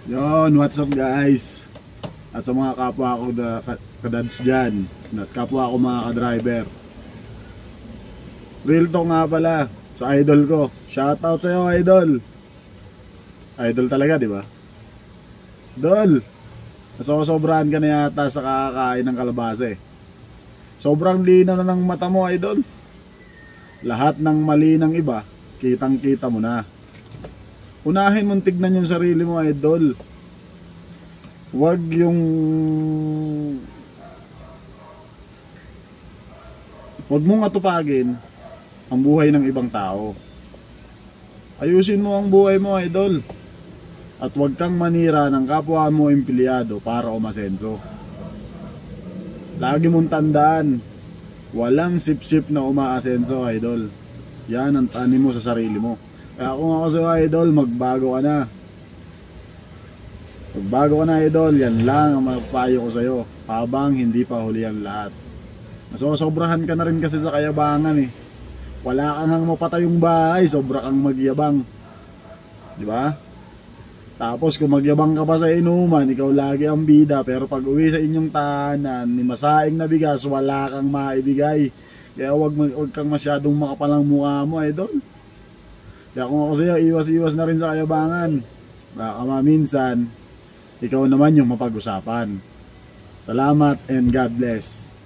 Yon, what's up guys? At sa mga kapwa ko kadads dyan, at kapwa ko mga ka-driver. Real talk nga pala, sa idol ko. Shoutout sa'yo idol. Idol talaga, di ba? Idol, nasosobrahan ka na yata sa kakakain ng kalabasa eh. Sobrang linaw na ng mata mo idol. Lahat ng mali ng iba, kitang kita mo na. Unahin mong tignan yung sarili mo idol. Huwag mong atupagin ang buhay ng ibang tao. Ayusin mo ang buhay mo idol. At huwag kang manira ng kapwa mo empleyado para umasenso. Lagi mong tandaan, walang sip-sip na umaasenso idol. Yan ang tanim mo sa sarili mo. Kaya kung ako sa'yo idol, magbago ka na. Magbago ka na idol, yan lang ang mapapayo ko sa'yo. Habang hindi pa huli ang lahat. Nasosobrahan ka na rin kasi sa kayabangan eh. Wala kang hang mapatay yung bahay, sobra kang magyabang. Di ba? Tapos kung magyabang ka pa sa inuman, ikaw lagi ang bida. Pero pag uwi sa inyong tahanan, may masaing na bigas, wala kang maibigay. Kaya wag kang masyadong makapalang mukha mo idol. Kaya kung ako sa'yo, iwas-iwas na rin sa kayabangan. Baka maminsan, ikaw naman yung mapag-usapan. Salamat and God bless.